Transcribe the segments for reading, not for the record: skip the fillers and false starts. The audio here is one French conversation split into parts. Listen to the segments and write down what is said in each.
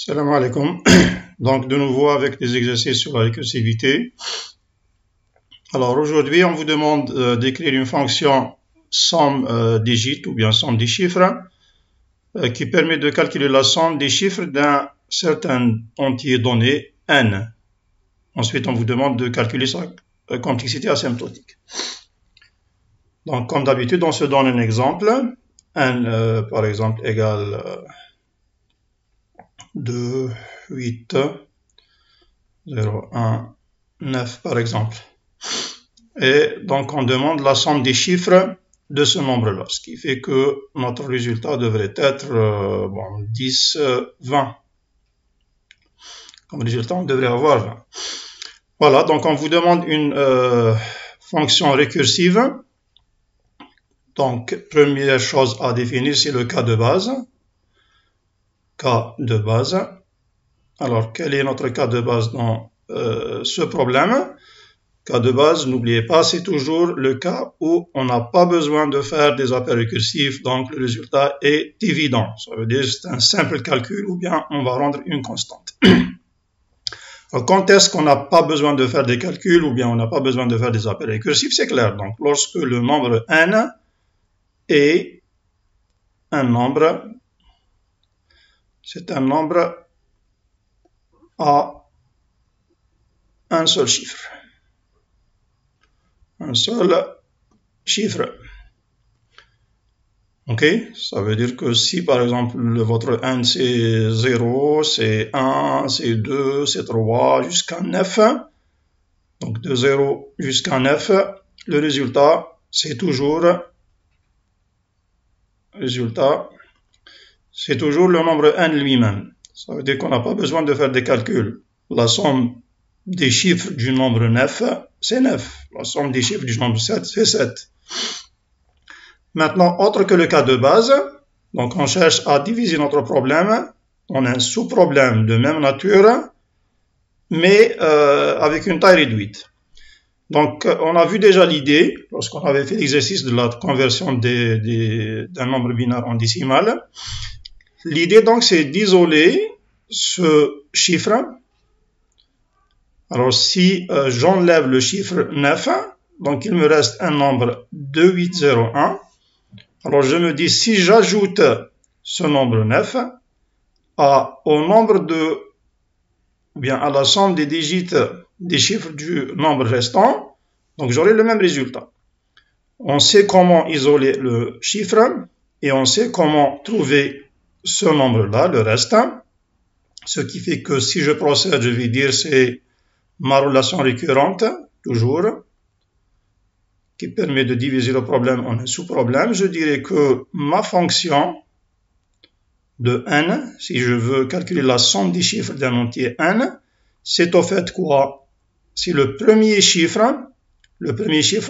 Salam alaikum. Donc de nouveau avec des exercices sur la récursivité. Alors aujourd'hui on vous demande d'écrire une fonction somme digit ou bien somme des chiffres qui permet de calculer la somme des chiffres d'un certain entier donné n. Ensuite on vous demande de calculer sa complexité asymptotique. Donc comme d'habitude on se donne un exemple. n par exemple égale 2, 8, 0, 1, 9 par exemple. Et donc on demande la somme des chiffres de ce nombre-là, ce qui fait que notre résultat devrait être 10, 20. Comme résultat, on devrait avoir 20. Voilà, donc on vous demande une fonction récursive. Donc, première chose à définir, c'est le cas de base. Cas de base. Alors, quel est notre cas de base dans ce problème? Cas de base, n'oubliez pas, c'est toujours le cas où on n'a pas besoin de faire des appels récursifs, donc le résultat est évident. Ça veut dire que c'est un simple calcul ou bien on va rendre une constante. Alors, quand est-ce qu'on n'a pas besoin de faire des calculs ou bien on n'a pas besoin de faire des appels récursifs? C'est clair. Donc, lorsque le nombre n est un nombre, c'est un nombre à un seul chiffre. Un seul chiffre. Ok, ça veut dire que si par exemple votre n c'est 0, c'est 1, c'est 2, c'est 3 jusqu'à 9, donc de 0 jusqu'à 9, le résultat c'est toujours le nombre n lui-même. Ça veut dire qu'on n'a pas besoin de faire des calculs. La somme des chiffres du nombre 9, c'est 9. La somme des chiffres du nombre 7, c'est 7. Maintenant, autre que le cas de base, donc on cherche à diviser notre problème. On a un sous-problème de même nature, mais avec une taille réduite. Donc, on a vu déjà l'idée, lorsqu'on avait fait l'exercice de la conversion d'un nombre binaire en décimal. L'idée, donc, c'est d'isoler ce chiffre. Alors, si j'enlève le chiffre 9, donc il me reste un nombre 2801. Alors, je me dis, si j'ajoute ce nombre 9 au nombre ou bien à la somme des digits des chiffres du nombre restant, donc j'aurai le même résultat. On sait comment isoler le chiffre et on sait comment trouver ce nombre-là, le reste. Ce qui fait que si je procède, je vais dire c'est ma relation récurrente, toujours, qui permet de diviser le problème en un sous-problème. Je dirais que ma fonction de n, si je veux calculer la somme des chiffres d'un entier n, c'est au fait quoi? C'est le premier chiffre,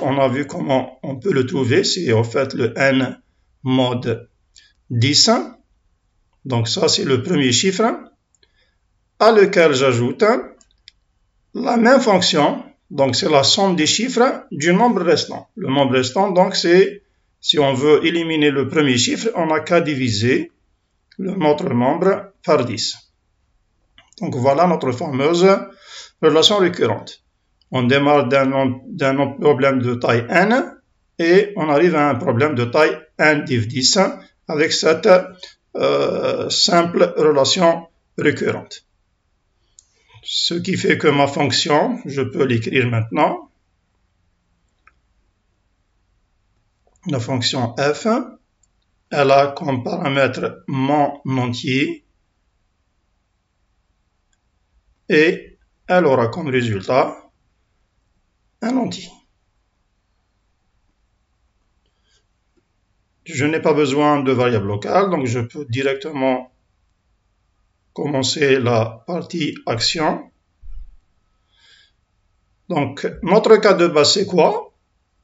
on a vu comment on peut le trouver, c'est au fait le n mod 10. Donc ça, c'est le premier chiffre, à lequel j'ajoute la même fonction, donc c'est la somme des chiffres du nombre restant. Le nombre restant, donc c'est, si on veut éliminer le premier chiffre, on n'a qu'à diviser notre nombre par 10. Donc voilà notre fameuse relation récurrente. On démarre d'un problème de taille n et on arrive à un problème de taille n div 10 avec cette simple relation récurrente. Ce qui fait que ma fonction, je peux l'écrire maintenant. La fonction f, elle a comme paramètre mon entier et elle aura comme résultat un entier. Je n'ai pas besoin de variable locale, donc je peux directement commencer la partie action. Donc, notre cas de base, c'est quoi?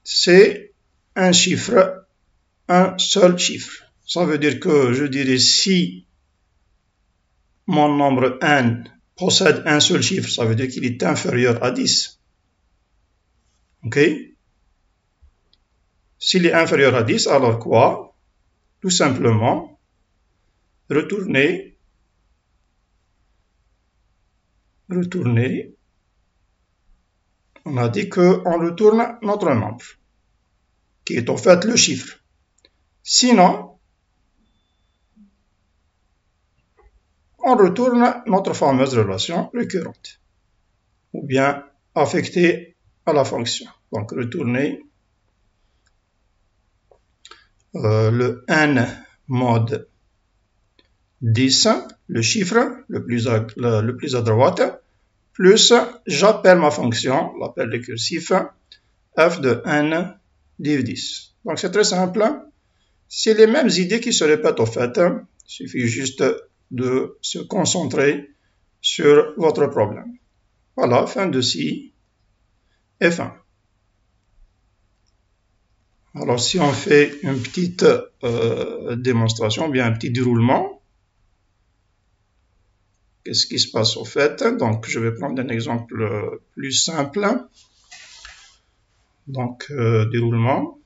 C'est un chiffre, un seul chiffre. Ça veut dire que je dirais si mon nombre n possède un seul chiffre, ça veut dire qu'il est inférieur à 10. Ok? S'il est inférieur à 10, alors quoi? Tout simplement, retourner retourner. On a dit qu'on retourne notre nombre, qui est en fait le chiffre. Sinon, on retourne notre fameuse relation récurrente, ou bien affectée à la fonction. Donc, retourner le n mod 10, le chiffre le plus à droite, plus j'appelle ma fonction, l'appel récursif, f de n div 10. Donc c'est très simple. C'est les mêmes idées qui se répètent au fait. Il suffit juste de se concentrer sur votre problème. Voilà, fin de ci et fin. Alors si on fait une petite démonstration, bien un petit déroulement, qu'est-ce qui se passe au fait? Donc je vais prendre un exemple plus simple. Donc déroulement.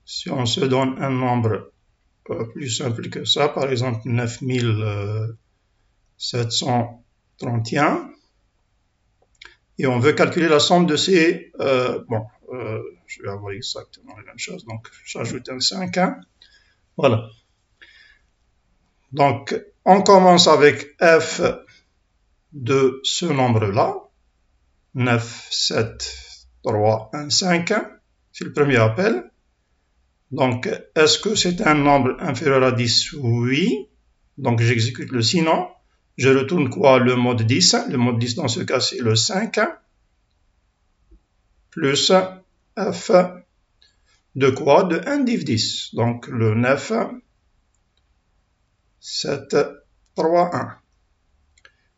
Si on se donne un nombre plus simple que ça, par exemple 9731, et on veut calculer la somme de ces... je vais avoir exactement la même chose, donc j'ajoute un 5. Voilà. Donc, on commence avec f de ce nombre-là, 9, 7, 3, 1, 5, c'est le premier appel. Donc, est-ce que c'est un nombre inférieur à 10? Oui. Donc, j'exécute le sinon. Je retourne quoi? Le mode 10. Le mode 10, dans ce cas, c'est le 5. Plus f de quoi? De 1 div 10. Donc, le 9, 7, 3, 1.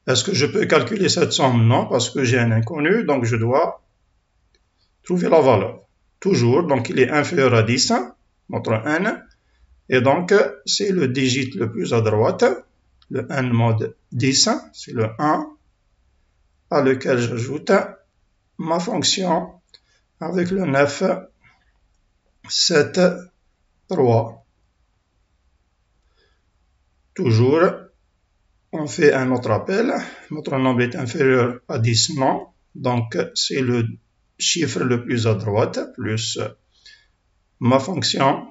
Est-ce que je peux calculer cette somme? Non, parce que j'ai un inconnu. Donc, je dois trouver la valeur. Toujours, donc, il est inférieur à 10. Notre n, et donc c'est le digit le plus à droite, le n mod 10, c'est le 1, à lequel j'ajoute ma fonction avec le 9, 7, 3. Toujours, on fait un autre appel, notre nombre est inférieur à 10, non, donc c'est le chiffre le plus à droite, plus ma fonction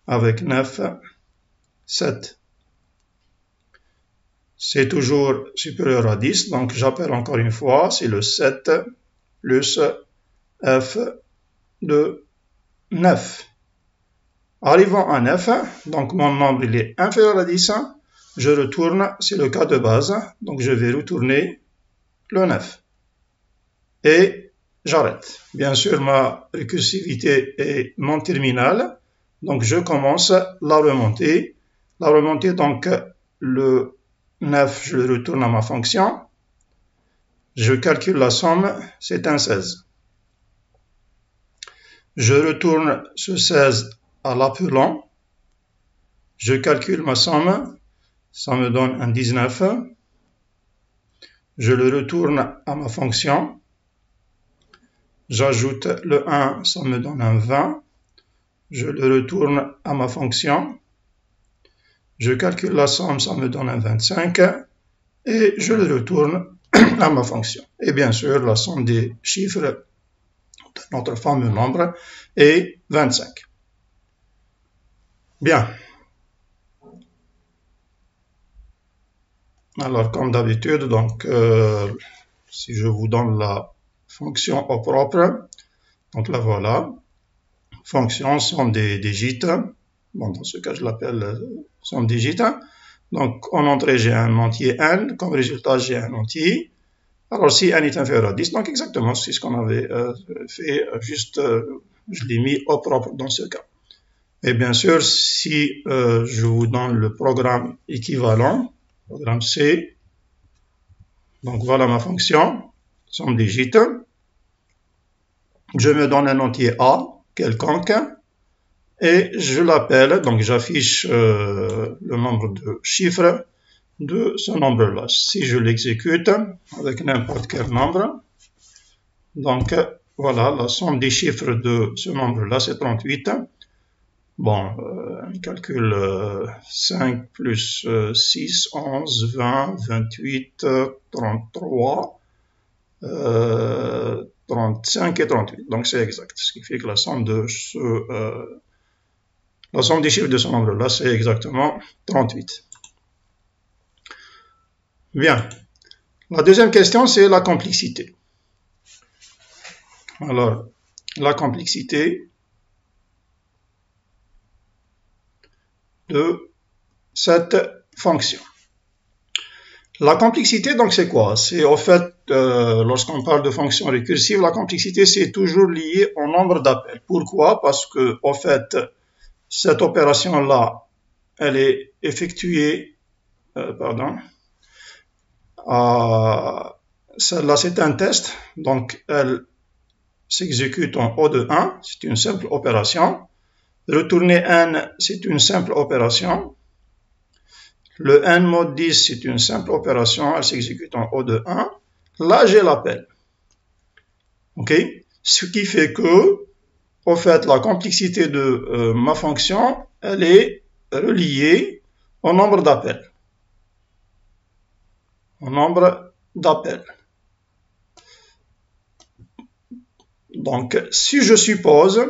avec 9, 7. C'est toujours supérieur à 10, donc j'appelle encore une fois, c'est le 7 plus f de 9. Arrivant à 9, donc mon nombre il est inférieur à 10, je retourne, c'est le cas de base, donc je vais retourner le 9. Et j'arrête. Bien sûr, ma récursivité est non terminale, donc je commence la remontée. La remontée, donc le 9, je le retourne à ma fonction. Je calcule la somme, c'est un 16. Je retourne ce 16 à l'appelant. Je calcule ma somme, ça me donne un 19. Je le retourne à ma fonction. J'ajoute le 1, ça me donne un 20. Je le retourne à ma fonction. Je calcule la somme, ça me donne un 25. Et je le retourne à ma fonction. Et bien sûr, la somme des chiffres de notre fameux nombre est 25. Bien. Alors, comme d'habitude, donc, si je vous donne la fonction au propre, donc la voilà. Fonction somme des digits. Bon, dans ce cas, je l'appelle somme digits. Donc, en entrée, j'ai un entier n. Comme résultat, j'ai un entier. Alors, si n est inférieur à 10, donc exactement, c'est ce qu'on avait fait, juste, je l'ai mis au propre dans ce cas. Et bien sûr, si je vous donne le programme équivalent, programme C, donc voilà ma fonction, somme digits, je me donne un entier A, quelconque, et je l'appelle, donc j'affiche le nombre de chiffres de ce nombre-là. Si je l'exécute avec n'importe quel nombre, donc voilà, la somme des chiffres de ce nombre-là, c'est 38. Bon, on calcule 5 plus 6, 11, 20, 28, 33, 35 et 38. Donc c'est exact. Ce qui fait que la somme des chiffres de ce nombre-là, c'est exactement 38. Bien. La deuxième question, c'est la complexité. Alors, la complexité de cette fonction. La complexité, donc, c'est quoi? C'est au fait, lorsqu'on parle de fonction récursive, la complexité, c'est toujours lié au nombre d'appels. Pourquoi? Parce que, au fait, cette opération-là, elle est effectuée, celle-là, c'est un test, donc elle s'exécute en O de 1, c'est une simple opération. Retourner n, c'est une simple opération. Le n mod 10, c'est une simple opération, elle s'exécute en O de 1. Là, j'ai l'appel. OK? Ce qui fait que, au fait, la complexité de ma fonction, elle est reliée au nombre d'appels. Au nombre d'appels. Donc, si je suppose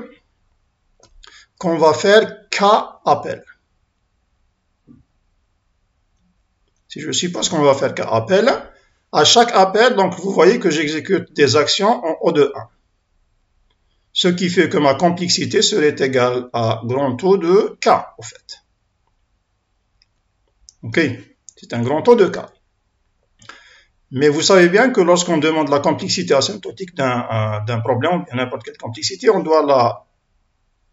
qu'on va faire K appels. Si je suppose qu'on va faire K appels, à chaque appel, donc vous voyez que j'exécute des actions en O de 1. Ce qui fait que ma complexité serait égale à grand O de K, au fait. OK? C'est un grand O de K. Mais vous savez bien que lorsqu'on demande la complexité asymptotique d'un problème, ou bien n'importe quelle complexité, on doit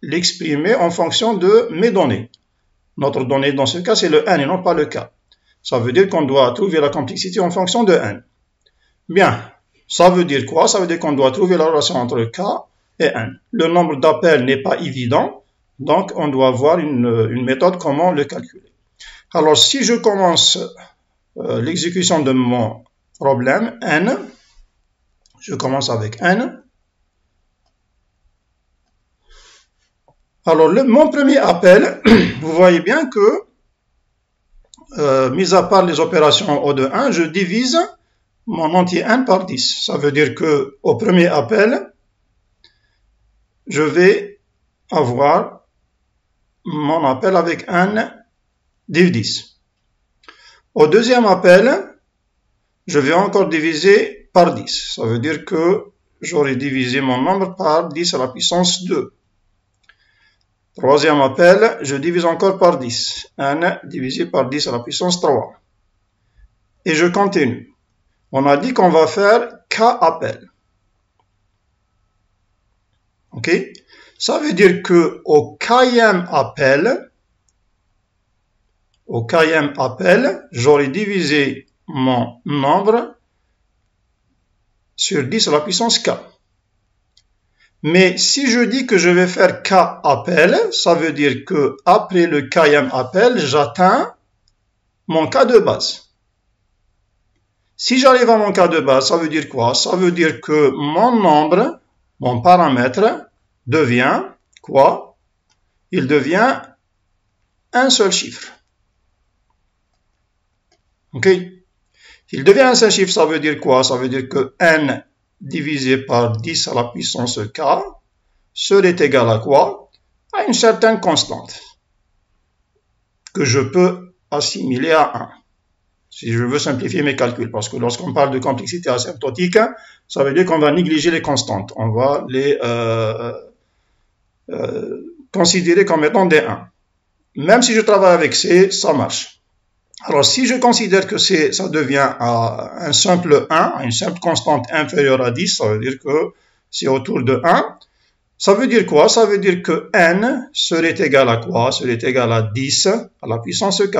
l'exprimer en fonction de mes données. Notre donnée dans ce cas, c'est le n et non pas le k. Ça veut dire qu'on doit trouver la complexité en fonction de n. Bien, ça veut dire quoi? Ça veut dire qu'on doit trouver la relation entre k et n. Le nombre d'appels n'est pas évident, donc on doit avoir une méthode comment le calculer. Alors, si je commence l'exécution de mon problème, n, je commence avec n. Alors, mon premier appel, vous voyez bien que, mis à part les opérations O de 1, je divise mon entier n par 10. Ça veut dire que au premier appel, je vais avoir mon appel avec n div 10. Au deuxième appel, je vais encore diviser par 10. Ça veut dire que j'aurai divisé mon nombre par 10 à la puissance 2. Troisième appel, je divise encore par 10. n divisé par 10 à la puissance 3. Et je continue. On a dit qu'on va faire k appels. OK? Ça veut dire que au kème appel, j'aurai divisé mon nombre sur 10 à la puissance k. Mais si je dis que je vais faire k appel, ça veut dire que après le kème appel, j'atteins mon cas de base. Si j'arrive à mon cas de base, ça veut dire quoi? Ça veut dire que mon nombre, mon paramètre, devient quoi? Il devient un seul chiffre. OK? Il devient un seul chiffre, ça veut dire quoi? Ça veut dire que n divisé par 10 à la puissance k serait égal à quoi? À une certaine constante que je peux assimiler à 1. Si je veux simplifier mes calculs, parce que lorsqu'on parle de complexité asymptotique, ça veut dire qu'on va négliger les constantes. On va les considérer comme étant des 1. Même si je travaille avec C, ça marche. Alors, si je considère que ça devient un simple 1, une simple constante inférieure à 10, ça veut dire que c'est autour de 1. Ça veut dire quoi? Ça veut dire que n serait égal à quoi? Serait égal à 10 à la puissance k.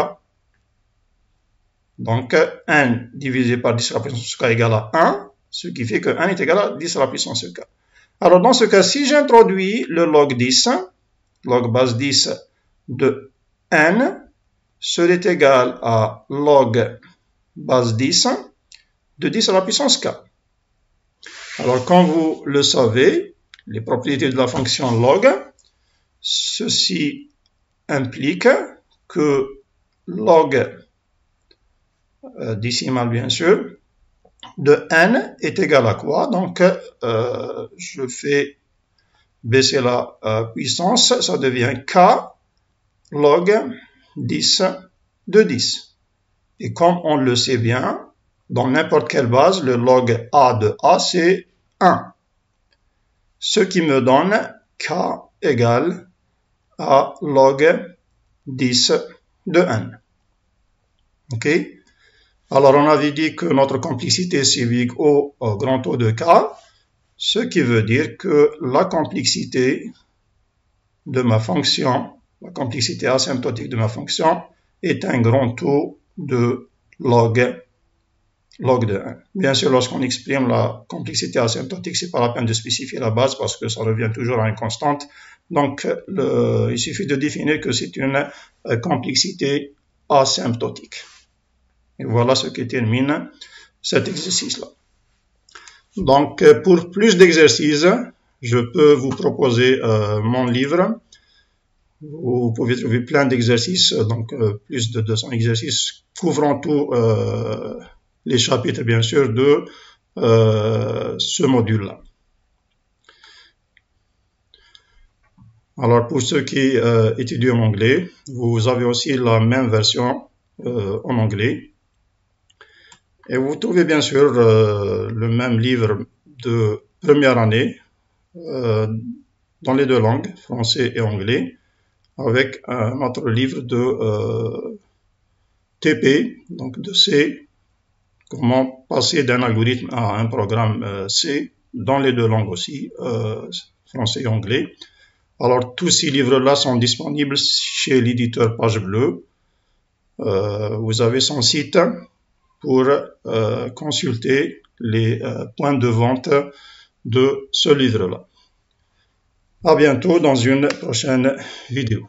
Donc, n divisé par 10 à la puissance k égale à 1, ce qui fait que n est égal à 10 à la puissance k. Alors, dans ce cas, si j'introduis le log 10, log base 10 de n, serait égal à log base 10 de 10 à la puissance k. Alors, comme vous le savez, les propriétés de la fonction log, ceci implique que log décimal bien sûr de n est égal à quoi? Donc je fais baisser la puissance, ça devient k log 10 de 10. Et comme on le sait bien, dans n'importe quelle base, le log a de a c'est 1. Ce qui me donne k égale à log 10 de n. Ok? Alors on avait dit que notre complicité civique au grand O de k, ce qui veut dire que la complexité de ma fonction, la complexité asymptotique de ma fonction, est un grand O de log de 1. Bien sûr, lorsqu'on exprime la complexité asymptotique, c'est pas la peine de spécifier la base parce que ça revient toujours à une constante. Donc, il suffit de définir que c'est une complexité asymptotique. Et voilà ce qui termine cet exercice-là. Donc, pour plus d'exercices, je peux vous proposer mon livre. Vous pouvez trouver plein d'exercices, donc plus de 200 exercices, couvrant tous les chapitres, bien sûr, de ce module-là. Alors, pour ceux qui étudient en anglais, vous avez aussi la même version en anglais. Et vous trouvez bien sûr le même livre de première année dans les deux langues, français et anglais, avec un autre livre de TP, donc de C, comment passer d'un algorithme à un programme C, dans les deux langues aussi, français et anglais. Alors tous ces livres-là sont disponibles chez l'éditeur Page Bleue. Vous avez son site pour consulter les points de vente de ce livre-là. À bientôt dans une prochaine vidéo.